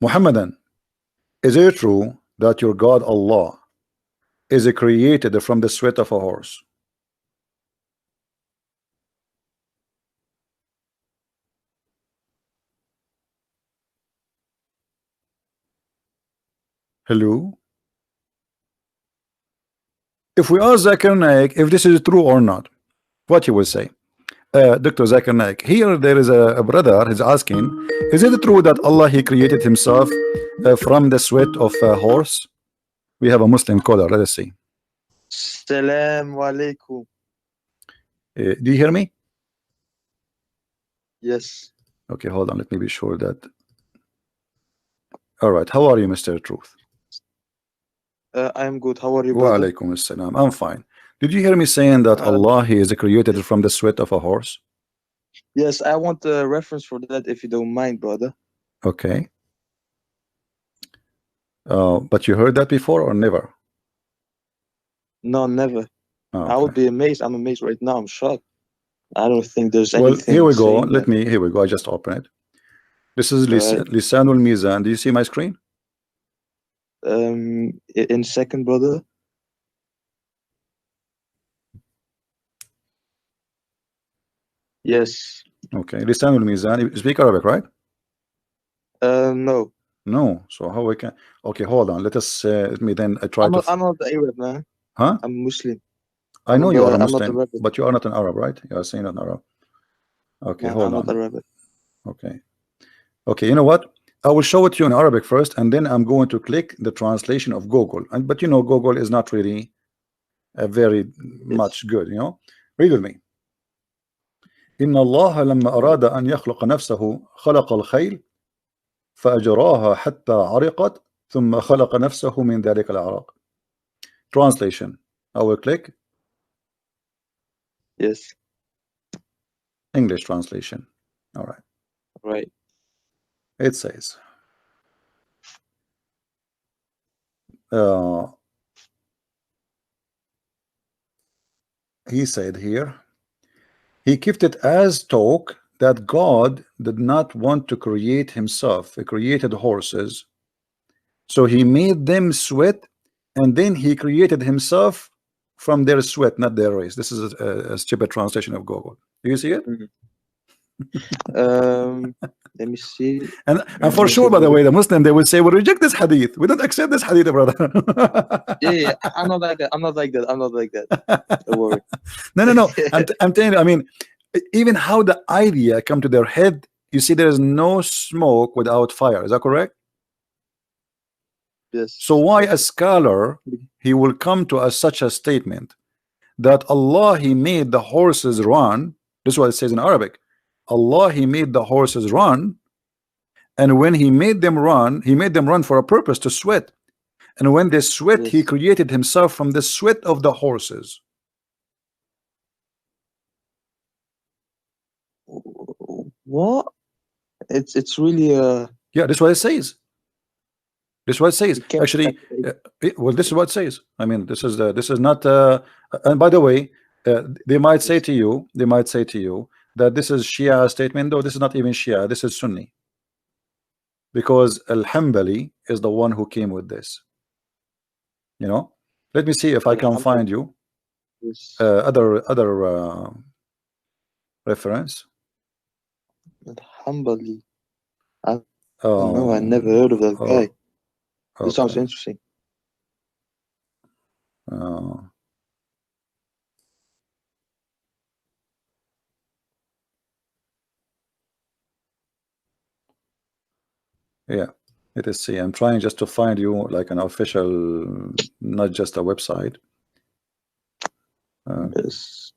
Muhammadan, is it true that your God Allah is created from the sweat of a horse? Hello? If we ask Zakir Naik if this is true or not, what he will say? Dr. Zakir Naik, here there is a brother is asking, is it true that Allah he created himself from the sweat of a horse? We have a Muslim caller. Let us see. Assalamu alaikum. Do you hear me? Yes. Okay, hold on. Let me be sure that. All right. How are you, Mr. Truth? I'm good. How are you, Wa brother? alaikum assalam. I'm fine. Did you hear me saying that Allah he is created from the sweat of a horse? Yes, I want a reference for that if you don't mind, brother. Okay. But you heard that before or never? No, never. Okay. I would be amazed. I'm amazed right now. I'm shocked. I don't think there's anything. Well, here we go. Let me. Here we go. I just open it. This is Lisanul Mizan. Do you see my screen? In second, brother. Yes. Okay. Lisanul Mizan. You speak Arabic, right? No. No. So how we can? Okay, hold on. Let us. Let me then. I try I'm to. I'm not Arab, man. Huh? I'm Muslim. I know you are a I'm not Muslim, Arab. but you are not an Arab, right? You are saying an Arab. Okay, No, hold I'm on. not Arab. Okay. Okay. You know what? I will show it to you in Arabic first, and then I'm going to click the translation of Google. But you know, Google is not really very much good. You know, read with me. إن الله لما أراد أن يخلق نفسه خلق الخيل فأجراها حتى عرقت ثم خلق نفسه من ذلك العرق. Translation. I will click. Yes. English translation. All right. Right. It says. He said here. He kept it as talk that God did not want to create himself. He created horses. So he made them sweat, and then he created himself from their sweat, not their race. This is a stupid translation of Google. Do you see it? Let me see. And for sure, by the way, the Muslim, they will say, we reject this hadith. We don't accept this hadith, brother. Yeah, I'm not like that. I'm not like that. Don't worry. No. I'm telling you, I mean, even how the idea come to their head, you see, there is no smoke without fire. Is that correct? Yes. So why a scholar, he will come to such a statement that Allah, he made the horses run. This is what it says in Arabic. Allah, he made the horses run, and when he made them run for a purpose, to sweat. And when they sweat, Yes. he created himself from the sweat of the horses. What? It's really yeah, this is what it says. This is what it says. Actually, well, this is what it says. I mean, this is not. And by the way, they might say to you, that this is Shia statement. Though this is not even Shia. This is Sunni. Because Al-Hanbali is the one who came with this. You know. Let me see if I can find you other reference. Hanbali. No, I never heard of that guy. This sounds interesting. Yeah, let us see. I'm trying just to find you like an official, not just a website. Yes.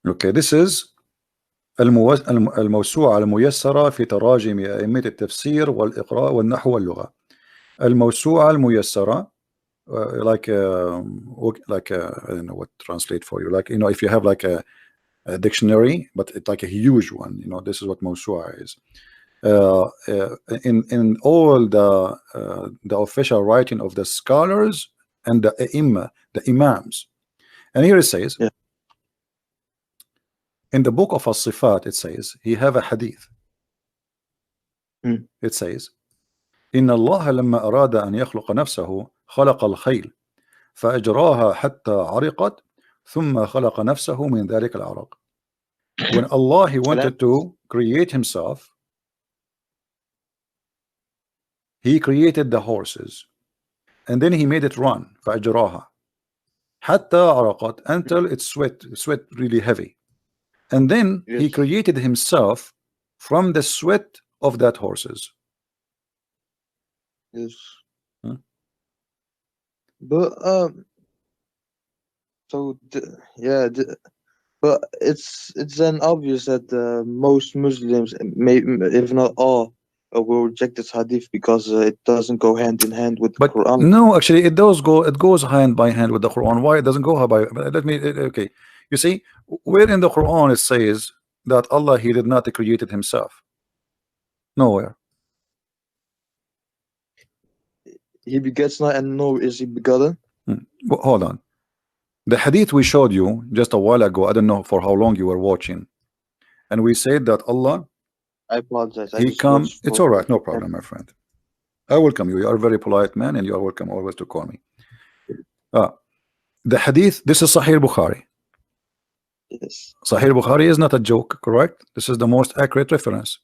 Okay, this is الموسوعة الميسرة في تراجم أئمة التفسير والإقراء والنحو واللغة. الموسوعة الميسرة, like I don't know what to translate for you. Like, you know, if you have like a dictionary, but it's like a huge one. You know, this is what موسوعة is. in all the official writing of the scholars and the imams. And here it says, yeah. in the book of As-Sifat, it says, he have a hadith. It says, إن الله لما أراد أن يخلق نفسه خلق الخيل فأجراها حتى عرقت ثم خلق نفسه من ذلك العرق. When Allah, he wanted to create himself, he created the horses and then he made it run فأجراها حتى عرقت, until it sweat really heavy, and then he created himself from the sweat of that horses. Yes. But but it's then obvious that most Muslims, if not all, will reject this hadith because it doesn't go hand in hand with the Quran. No, actually, it does go. It goes hand by hand with the Quran. Why it doesn't go by? Let me. Okay, you see, where in the Quran it says that Allah, he did not create it himself? Nowhere. He begets not, and nor is he begotten. Well, hold on. The hadith we showed you just a while ago, I don't know for how long you were watching, and we said that Allah, I apologize. he comes. It's all right, no problem, my friend. I welcome you. You are a very polite man, and you are welcome always to call me. The hadith, this is Sahih Bukhari. Yes. Sahih Bukhari is not a joke, correct? This is the most accurate reference.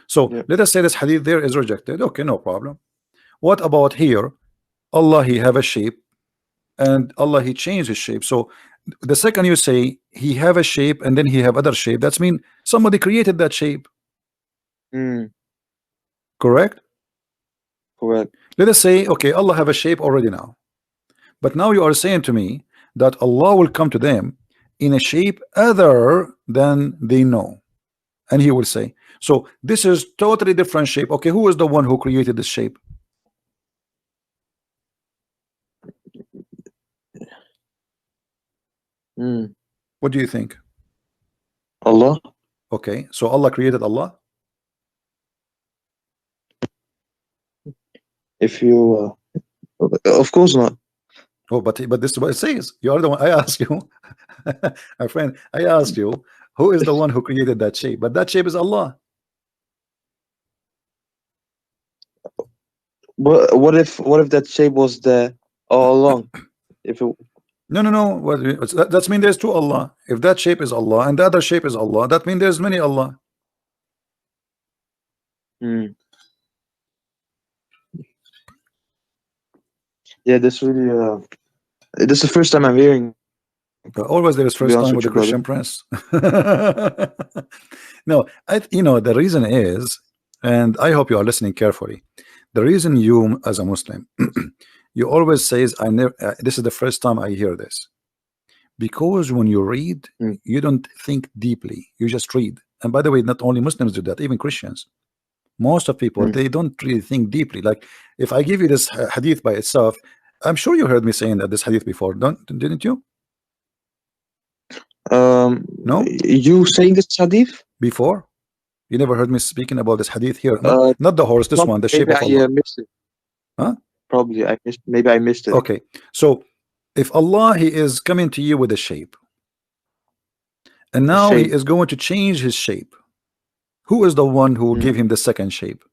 So let us say this hadith there is rejected. Okay, no problem. What about here? Allah, he have a shape, and Allah, he changed his shape. So the second you say he have a shape and then he have other shape, that's mean somebody created that shape. Correct? Correct. Let us say, okay, Allah have a shape already now, but now you are saying to me that Allah will come to them in a shape other than they know, and he will say, so this is totally different shape. Okay, who is the one who created this shape? What do you think? Allah. Okay, so Allah created Allah? If you of course not. Oh, but this is what it says. You are the one. I ask you, my friend, I asked you, who is the one who created that shape? But that shape is Allah. What if that shape was there all along? If it... No. That means there's two Allah. If that shape is Allah and the other shape is Allah, that means there's many Allah. Yeah, this really this is the first time I'm hearing. Always there is first time with the Christian Prince. No, the reason is, and I hope you are listening carefully. The reason you, as a Muslim, you always says, I never. This is the first time I hear this, because when you read, you don't think deeply. You just read. And by the way, not only Muslims do that, even Christians. Most of people, they don't really think deeply. Like if I give you this hadith by itself, I'm sure you heard me saying that this hadith before, didn't you? No, you saying this hadith before? You never heard me speaking about this hadith here? Not the horse, this one, the shape of Allah. Missed it. Huh? Probably I missed. Maybe I missed it. Okay, so if Allah, he is coming to you with a shape, and now he is going to change his shape, who is the one who will give him the second shape?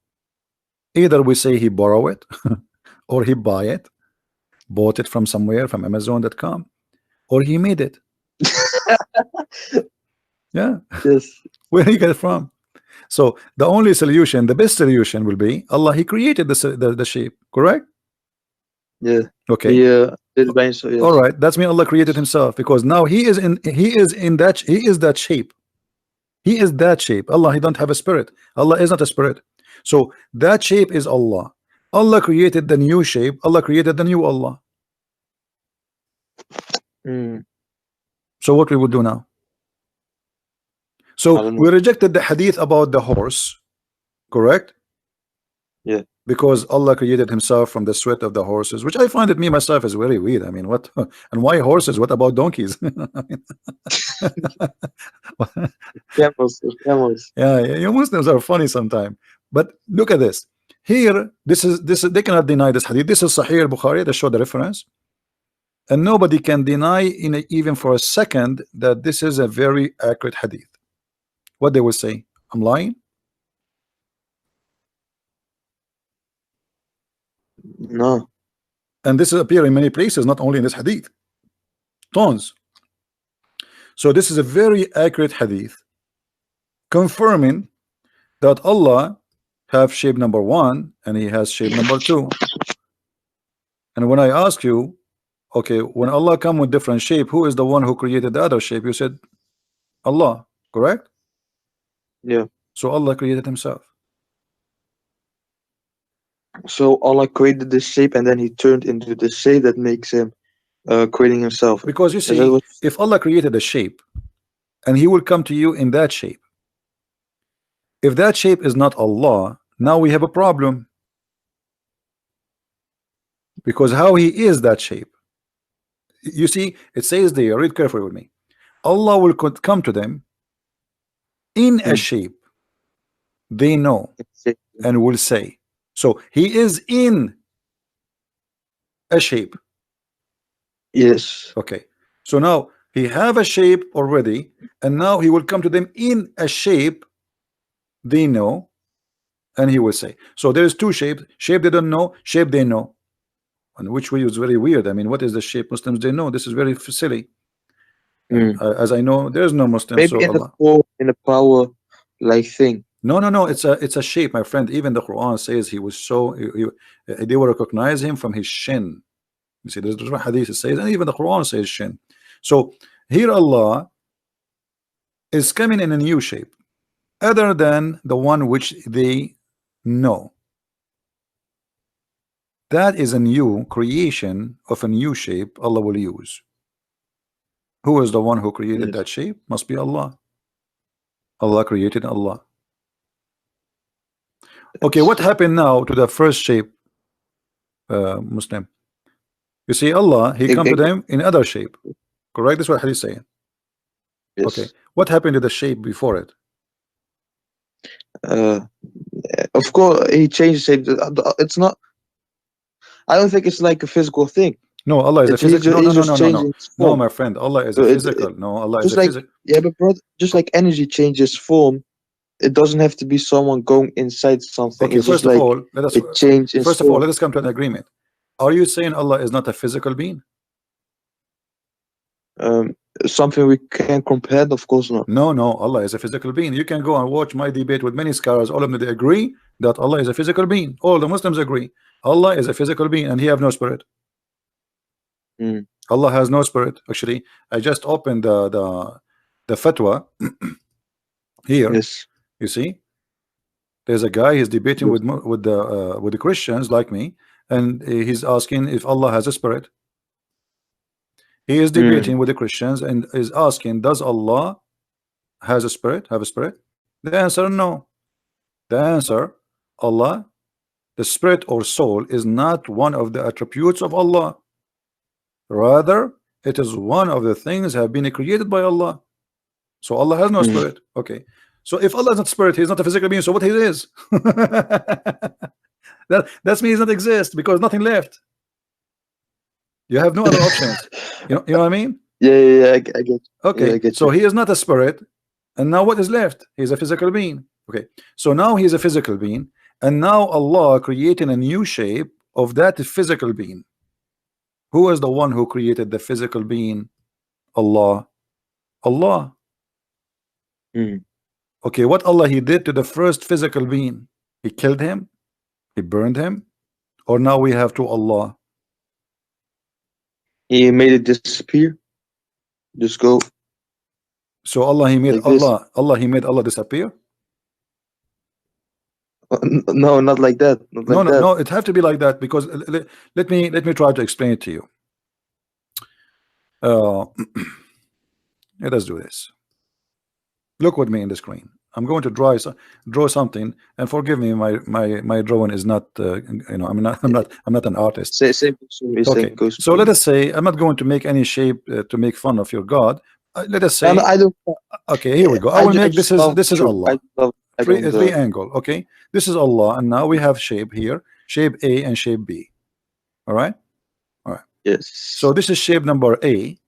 Either we say he borrow it, or he bought it from somewhere, from Amazon.com, or he made it. Yeah. Yes. Where he get it from? So the only solution, the best solution, will be Allah. He created the shape, correct? Yeah. Okay. Yeah. Yes. All right. That's mean Allah created himself, because now he is that shape. He is that shape. Allah, he don't have a spirit. Allah is not a spirit. So that shape is Allah. Allah created the new shape. Allah created the new Allah. So what we would do now? So we rejected the hadith about the horse, correct? Yeah. because Allah created himself from the sweat of the horses, which I find it me myself is very weird. I mean, what and why horses? What about donkeys? Camels, camels. Yeah, you Muslims are funny sometimes. But look at this. Here, this is they cannot deny this hadith. This is Sahih al-Bukhari that show the reference. And nobody can deny even for a second that this is a very accurate hadith. What they will say, I'm lying? No. And this appears in many places, not only in this hadith. Tons. So this is a very accurate hadith confirming that Allah have shape number 1 and he has shape number 2. And when I ask you, okay, when Allah come with different shape, who is the one who created the other shape? You said Allah, correct? Yeah. So Allah created himself. So Allah created this shape and then he turned into the shape that makes him creating himself. Because you Is that see, what- if Allah created a shape and he will come to you in that shape, if that shape is not Allah, now we have a problem. Because how he is that shape? You see, it says there, read carefully with me. Allah will come to them in a shape they know and will say. So he is in a shape. Yes. Okay. So now he have a shape already, and now he will come to them in a shape they know, and he will say. So there's two shapes: shape they don't know, shape they know. And which way is very weird. I mean, what is the shape Muslims they know? This is very silly. As I know, there's no Muslim. Maybe So in Allah. a form, in a power like thing. No. It's a shape, my friend. Even the Quran says he was so they will recognize him from his shin. You see, there's different hadith it says, and even the Quran says shin. So here Allah is coming in a new shape, other than the one which they know. That is a new creation of a new shape Allah will use. Who is the one who created that shape? Must be Allah. Allah created Allah. Okay, what happened now to the first shape, Muslim? You see, Allah, he come to them in other shape. Correct? That's what Hadith is saying. Yes. Okay, what happened to the shape before it? Of course, he changed shape. It's not. I don't think it's like a physical thing. No, Allah is a physical. No, my friend. Allah is a physical. No, Allah is a physical. Yeah, but brother, just like energy changes form, it doesn't have to be someone going inside something. Okay, it's first just of like all, let us change. First of all, let us come to an agreement. Are you saying Allah is not a physical being? Something we can compare? Of course not. No, Allah is a physical being. You can go and watch my debate with many scholars. All of them, they agree that Allah is a physical being. All the Muslims agree. Allah is a physical being and he have no spirit. Allah has no spirit. Actually, I just opened the fatwa here. Yes. You see, there's a guy, he's debating with the Christians like me, and he's asking if Allah has a spirit. He is debating with the Christians and is asking, does Allah has a spirit, have a spirit? The answer, no. The answer, Allah, the spirit or soul is not one of the attributes of Allah. Rather, it is one of the things have been created by Allah. So Allah has no spirit. Okay. So if Allah is not spirit, he is not a physical being. So what he is? That's means he does not exist because nothing left. You have no other options. You know what I mean? Yeah, I get. Okay, yeah, I get so you. he is not a spirit, and now what is left? He's a physical being. Okay, so now he's a physical being, and now Allah creating a new shape of that physical being. Who is the one who created the physical being? Allah. Allah. Okay, what Allah he did to the first physical being? He killed him? He burned him? Or now we have to Allah? He made it disappear. Just go. So Allah he made Like this. Allah he made Allah disappear? No, not like that. Not like that. No, it have to be like that because let me try to explain it to you. Let us do this. Look with me in the screen. I'm going to draw something, and forgive me, my drawing is not you know, I'm not an artist. Same Okay, so let us say I'm not going to make any shape to make fun of your God. Let us say, No, I don't. okay, here we go. I will make this is Allah. I don't, Three angle. Okay, this is Allah, and now we have shape here, shape A and shape B. All right, all right. Yes. So this is shape number A,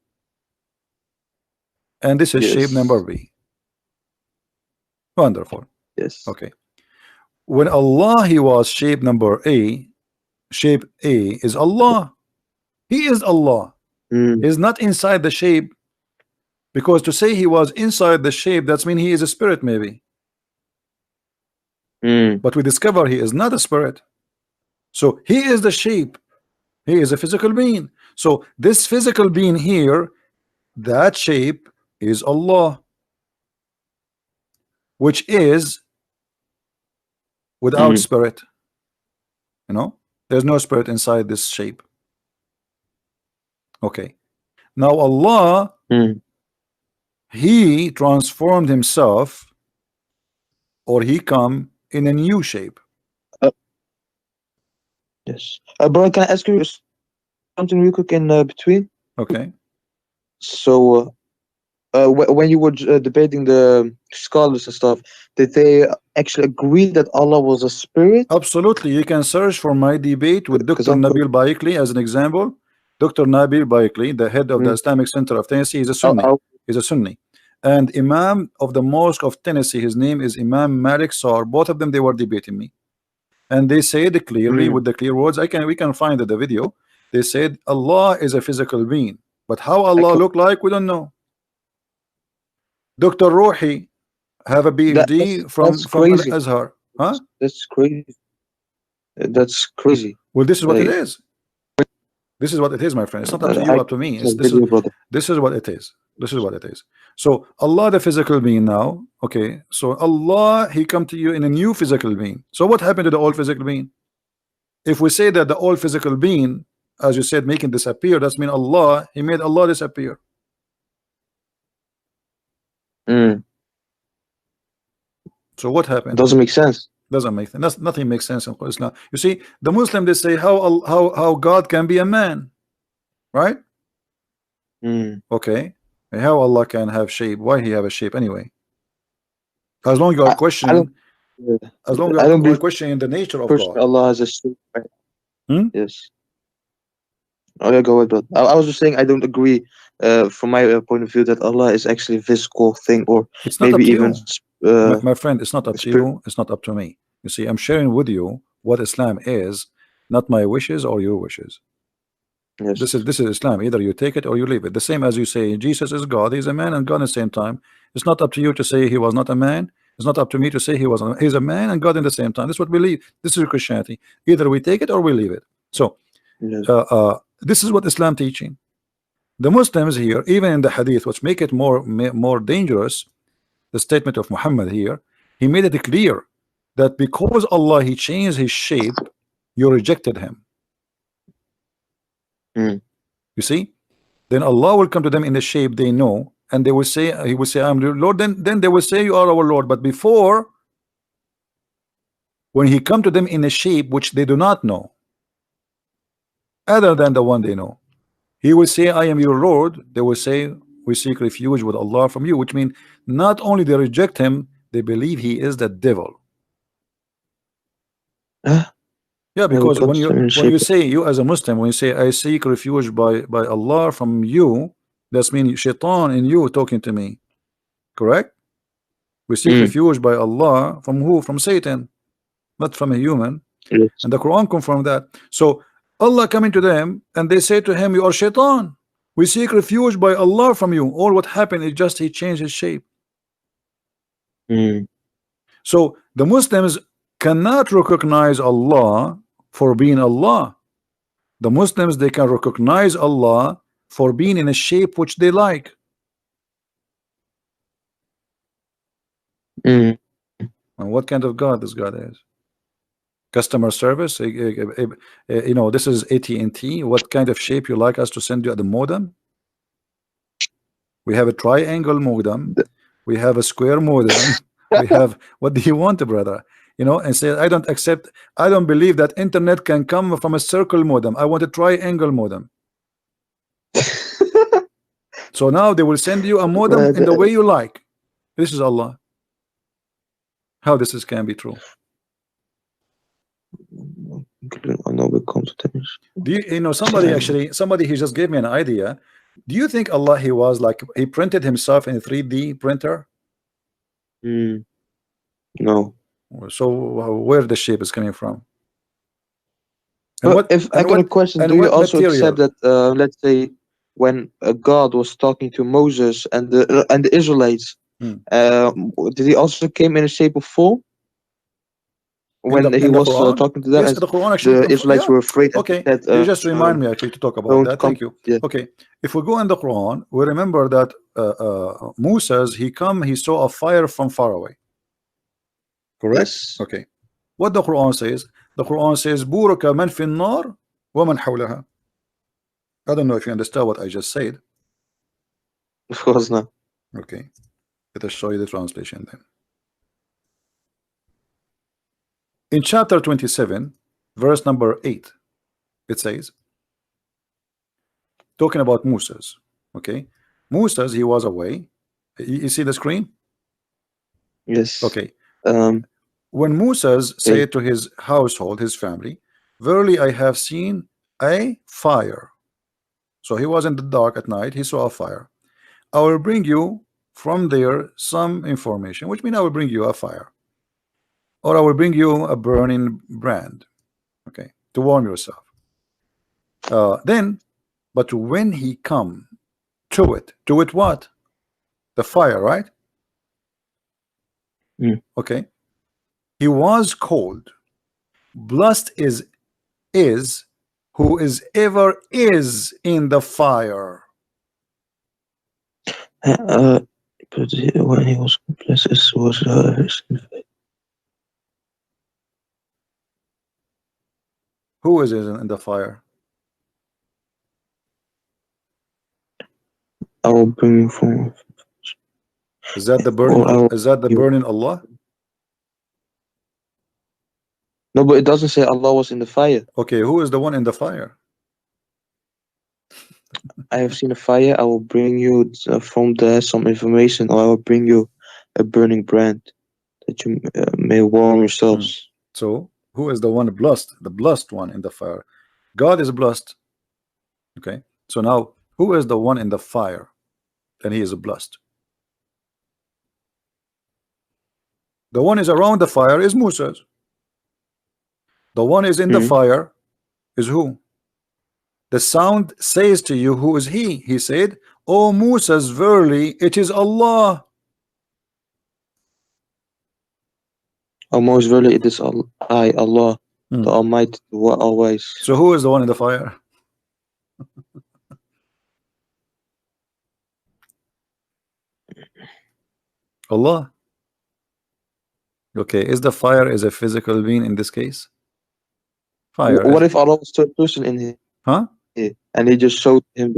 and this is shape number B. Wonderful. Yes. Okay. When Allah he was shape number A, shape A is Allah. He is Allah. He's not inside the shape, because to say he was inside the shape, that's mean he is a spirit maybe. But we discover he is not a spirit. So he is the shape. He is a physical being. So this physical being here, that shape is Allah, which is without spirit. You know, there's no spirit inside this shape. Okay. Now Allah, he transformed himself, or he come in a new shape. Yes. Bro, can I ask you something real quick in between? Okay. So, when you were debating the scholars and stuff, did they actually agree that Allah was a spirit? Absolutely. You can search for my debate with Dr. Nabil Baikli as an example. Dr. Nabil Baikli, the head of the Islamic Center of Tennessee, is a Sunni. He's a Sunni. And Imam of the Mosque of Tennessee, his name is Imam Malik Sar. Both of them, they were debating me. And they said clearly with the clear words, we can find the video. They said Allah is a physical being, but how Allah look like, we don't know. Dr. Ruhi have a PhD from Al-Azhar. Huh? That's crazy. That's crazy. Well, this is what it is. This is what it is, my friend. It's not up to you, up to me. This is what it is. This is what it is. So Allah, the physical being now, okay. So Allah, he come to you in a new physical being. So what happened to the old physical being? If we say that the old physical being, as you said, making disappear, that's mean Allah, he made Allah disappear. So what happened? Doesn't make sense. Doesn't make sense. Nothing makes sense in Islam. You see, the Muslim, they say how God can be a man, right? Okay. How Allah can have shape? Why he have a shape anyway? As long as you are questioning, as long as you are questioning the nature of God. Allah has a shape. Right? Yes. Oh yeah, go ahead, bro. I was just saying I don't agree from my point of view that Allah is actually a physical thing, or it's not maybe up to even my friend, it's not up to you, it's not up to me. You see, I'm sharing with you what Islam is, not my wishes or your wishes. Yes. This is Islam. Either you take it or you leave it. The same as you say Jesus is God, he's a man and God at the same time. It's not up to you to say he was not a man. It's not up to me to say he's a man and God in the same time. This is what we believe. This is Christianity. Either we take it or we leave it. So yes. This is what Islam teaching. The Muslims here, even in the hadith, which make it more dangerous, the statement of Muhammad here, he made it clear that because Allah he changed his shape, you rejected him. You see, then Allah will come to them in the shape they know, and they will say, he will say, I'm your Lord. Then they will say, you are our Lord. But before, when he come to them in a shape which they do not know, other than the one they know, he will say, I am your Lord. They will say, we seek refuge with Allah from you, which means not only they reject him, they believe he is the devil. Yeah, because when you say, you as a Muslim, when you say I seek refuge by Allah from you, that's mean shaitan in you talking to me. Correct? We seek refuge by Allah from who? From Satan, not from a human. Yes. And the Quran confirmed that. So Allah coming to them and they say to him, you are shaitan. We seek refuge by Allah from you. All what happened is just he changed his shape. So the Muslims cannot recognize Allah for being Allah. The Muslims, they can recognize Allah for being in a shape which they like. And what kind of God this God is? Customer service, you know, this is AT&T. What kind of shape you like us to send you at the modem? We have a triangle modem, we have a square modem, We have, what do you want, brother? You know, and say, I don't accept, I don't believe that internet can come from a circle modem. I want a triangle modem. So now they will send you a modem in the way you like. This is Allah. How this is can be true? Do you know somebody actually, somebody he just gave me an idea. Do you think Allah, he was like, he printed himself in a 3D printer? No. So where the shape is coming from? And but if I got a question, do you also accept that let's say when God was talking to Moses and the Israelites, did he also came in a shape of form? When he was talking to them, yes, the Quran actually, the Israelites were afraid. Okay, you just remind me actually to talk about that. Thank you. Yeah. Okay, if we go in the Quran, we remember that Moses, he saw a fire from far away. Correct? Yes. Okay. What the Quran says? The Quran says, "Buraka man fi an-nar wa man hawlaha." I don't know if you understand what I just said. Of course not. Okay, let us show you the translation then. In chapter 27, verse number 8, it says, talking about Moses. Okay, Moses, he was away. You see the screen? Yes. Okay. When Moses said to his household, his family, "Verily I have seen a fire." So he was in the dark at night, he saw a fire. "I will bring you from there some information," which means I will bring you a fire, or I will bring you a burning brand, okay, to warm yourself. But when he come to it what? The fire, right? Okay. He was cold. Blessed is who is ever is in the fire. But when he was blessed, was who is in the fire? I will bring you from. Is that the burning? Is that the burning Allah? No, but it doesn't say Allah was in the fire. Okay, who is the one in the fire? I have seen a fire. I will bring you from there some information, or I will bring you a burning brand that you may warm yourselves. So, who is the one blessed? The blessed one in the fire. God is blessed. Okay. So now, who is the one in the fire? Then he is blessed. The one is around the fire is Moses. The one is in the fire is who? The sound says to you, who is he? He said, "O Moses, verily it is Allah." O Moses, verily it is Allah, the Almighty, the Always. So who is the one in the fire? Allah. Okay, is the fire is a physical being in this case? Fire. What if Allah was third person in here? Huh? And he just showed him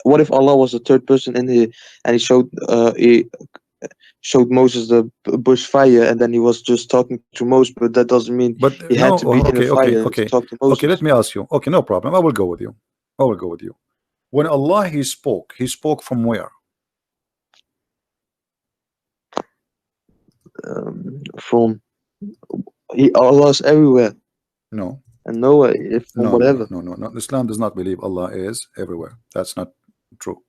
what if Allah was the third person in here and he showed Moses the bush fire, and then he was just talking to Moses, but that doesn't mean he had to be in a fire to talk to Moses. Okay, let me ask you. Okay, no problem. I will go with you. I will go with you. When Allah he spoke from where? From Allah's everywhere. No. And nowhere, if no, whatever. No. Islam does not believe Allah is everywhere. That's not true.